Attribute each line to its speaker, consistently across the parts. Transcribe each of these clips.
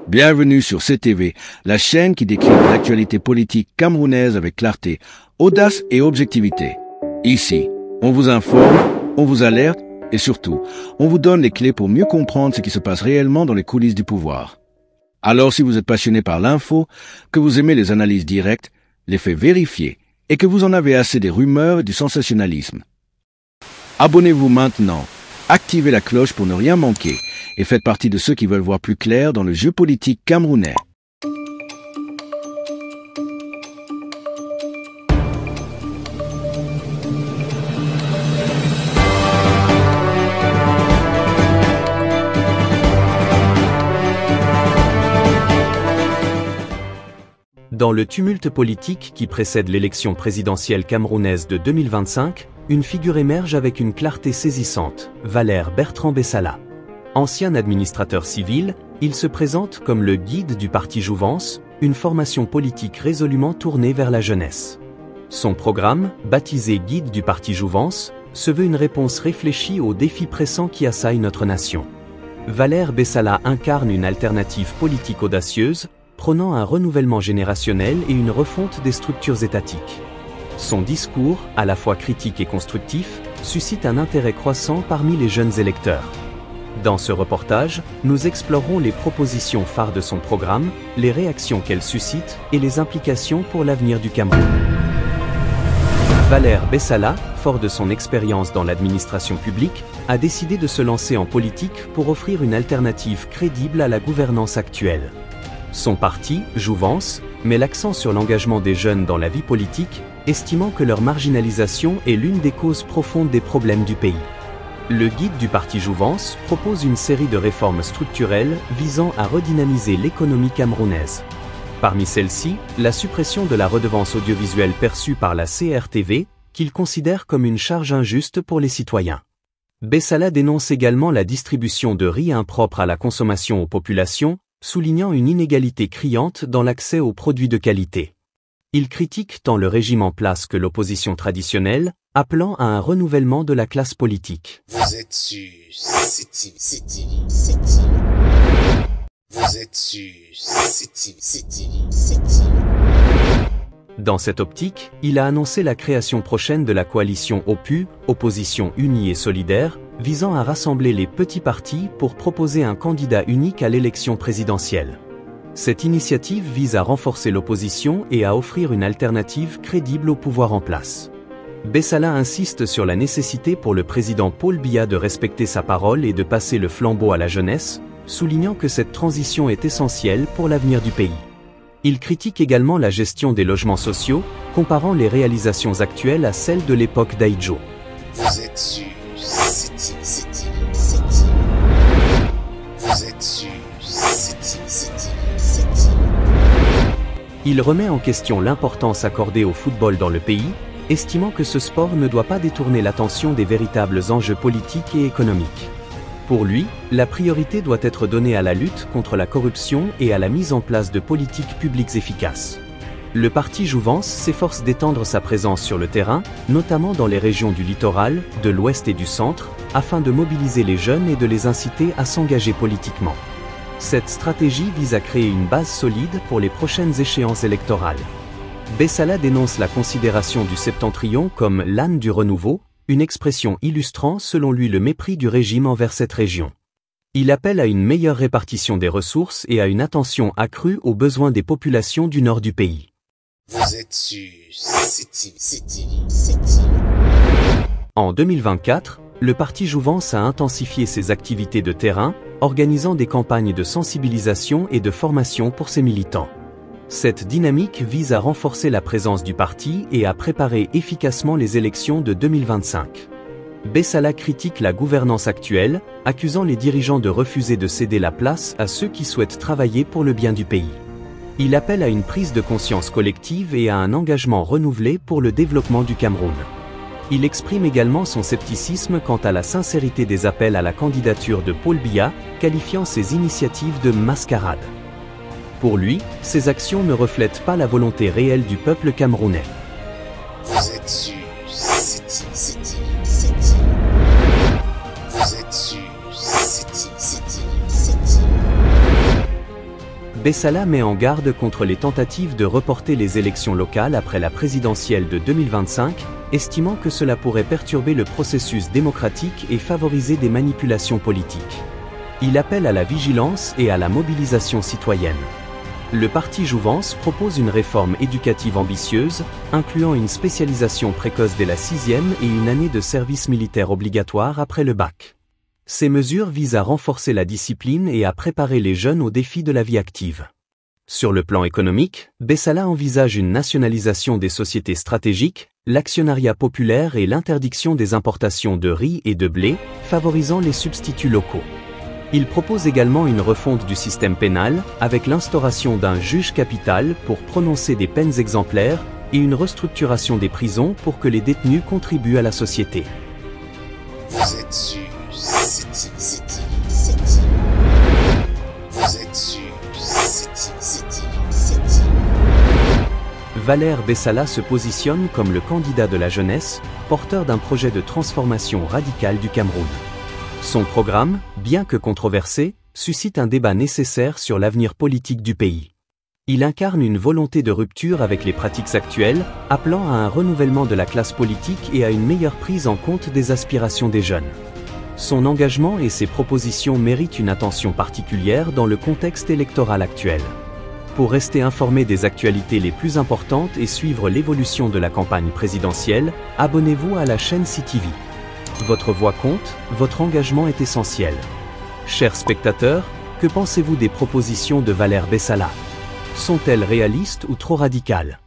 Speaker 1: Bienvenue sur CTV, la chaîne qui décrypte l'actualité politique camerounaise avec clarté, audace et objectivité. Ici, on vous informe, on vous alerte et surtout, on vous donne les clés pour mieux comprendre ce qui se passe réellement dans les coulisses du pouvoir. Alors si vous êtes passionné par l'info, que vous aimez les analyses directes, les faits vérifiés et que vous en avez assez des rumeurs et du sensationnalisme, abonnez-vous maintenant, activez la cloche pour ne rien manquer et faites partie de ceux qui veulent voir plus clair dans le jeu politique camerounais.
Speaker 2: Dans le tumulte politique qui précède l'élection présidentielle camerounaise de 2025, une figure émerge avec une clarté saisissante, Valère Bertrand Bessala. Ancien administrateur civil, il se présente comme le guide du parti Jouvence, une formation politique résolument tournée vers la jeunesse. Son programme, baptisé Guide du parti Jouvence, se veut une réponse réfléchie aux défis pressants qui assaillent notre nation. Valère Bessala incarne une alternative politique audacieuse, prônant un renouvellement générationnel et une refonte des structures étatiques. Son discours, à la fois critique et constructif, suscite un intérêt croissant parmi les jeunes électeurs. Dans ce reportage, nous explorerons les propositions phares de son programme, les réactions qu'elles suscitent et les implications pour l'avenir du Cameroun. Valère Bessala, fort de son expérience dans l'administration publique, a décidé de se lancer en politique pour offrir une alternative crédible à la gouvernance actuelle. Son parti, Jouvence, met l'accent sur l'engagement des jeunes dans la vie politique, estimant que leur marginalisation est l'une des causes profondes des problèmes du pays. Le guide du parti Jouvence propose une série de réformes structurelles visant à redynamiser l'économie camerounaise. Parmi celles-ci, la suppression de la redevance audiovisuelle perçue par la CRTV, qu'il considère comme une charge injuste pour les citoyens. Bessala dénonce également la distribution de riz impropre à la consommation aux populations, soulignant une inégalité criante dans l'accès aux produits de qualité. Il critique tant le régime en place que l'opposition traditionnelle, appelant à un renouvellement de la classe politique.
Speaker 3: Vous êtes sur CTV. Vous êtes sur CTV.
Speaker 2: Dans cette optique, il a annoncé la création prochaine de la coalition OPU, Opposition Unie et Solidaire, visant à rassembler les petits partis pour proposer un candidat unique à l'élection présidentielle. Cette initiative vise à renforcer l'opposition et à offrir une alternative crédible au pouvoir en place. Bessala insiste sur la nécessité pour le président Paul Biya de respecter sa parole et de passer le flambeau à la jeunesse, soulignant que cette transition est essentielle pour l'avenir du pays. Il critique également la gestion des logements sociaux, comparant les réalisations actuelles à celles de l'époque d'Aïdjo.
Speaker 3: Vous êtes sur CTV. Vous êtes sur CTV.
Speaker 2: Il remet en question l'importance accordée au football dans le pays, estimant que ce sport ne doit pas détourner l'attention des véritables enjeux politiques et économiques. Pour lui, la priorité doit être donnée à la lutte contre la corruption et à la mise en place de politiques publiques efficaces. Le parti Jouvence s'efforce d'étendre sa présence sur le terrain, notamment dans les régions du littoral, de l'ouest et du centre, afin de mobiliser les jeunes et de les inciter à s'engager politiquement. Cette stratégie vise à créer une base solide pour les prochaines échéances électorales. Bessala dénonce la considération du septentrion comme l'âne du renouveau, une expression illustrant selon lui le mépris du régime envers cette région. Il appelle à une meilleure répartition des ressources et à une attention accrue aux besoins des populations du nord du pays.
Speaker 3: Vous êtes sur CTV.
Speaker 2: En 2024, le parti Jouvence a intensifié ses activités de terrain, organisant des campagnes de sensibilisation et de formation pour ses militants. Cette dynamique vise à renforcer la présence du parti et à préparer efficacement les élections de 2025. Bessala critique la gouvernance actuelle, accusant les dirigeants de refuser de céder la place à ceux qui souhaitent travailler pour le bien du pays. Il appelle à une prise de conscience collective et à un engagement renouvelé pour le développement du Cameroun. Il exprime également son scepticisme quant à la sincérité des appels à la candidature de Paul Biya, qualifiant ces initiatives de mascarade. Pour lui, ces actions ne reflètent pas la volonté réelle du peuple camerounais.
Speaker 3: Vous êtes sur CTV. Vous êtes sur CTV.
Speaker 2: Bessala met en garde contre les tentatives de reporter les élections locales après la présidentielle de 2025, estimant que cela pourrait perturber le processus démocratique et favoriser des manipulations politiques. Il appelle à la vigilance et à la mobilisation citoyenne. Le parti Jouvence propose une réforme éducative ambitieuse, incluant une spécialisation précoce dès la 6e et une année de service militaire obligatoire après le bac. Ces mesures visent à renforcer la discipline et à préparer les jeunes aux défis de la vie active. Sur le plan économique, Bessala envisage une nationalisation des sociétés stratégiques, l'actionnariat populaire et l'interdiction des importations de riz et de blé, favorisant les substituts locaux. Il propose également une refonte du système pénal, avec l'instauration d'un juge capital pour prononcer des peines exemplaires et une restructuration des prisons pour que les détenus contribuent à la société.
Speaker 3: Vous êtes sur City. Vous êtes sur City.
Speaker 2: Valère Bessala se positionne comme le candidat de la jeunesse, porteur d'un projet de transformation radicale du Cameroun. Son programme, bien que controversé, suscite un débat nécessaire sur l'avenir politique du pays. Il incarne une volonté de rupture avec les pratiques actuelles, appelant à un renouvellement de la classe politique et à une meilleure prise en compte des aspirations des jeunes. Son engagement et ses propositions méritent une attention particulière dans le contexte électoral actuel. Pour rester informé des actualités les plus importantes et suivre l'évolution de la campagne présidentielle, abonnez-vous à la chaîne CTV. Votre voix compte, votre engagement est essentiel. Chers spectateurs, que pensez-vous des propositions de Valère Bessala? Sont-elles réalistes ou trop radicales?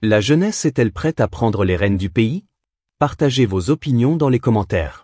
Speaker 2: La jeunesse est-elle prête à prendre les rênes du pays? Partagez vos opinions dans les commentaires.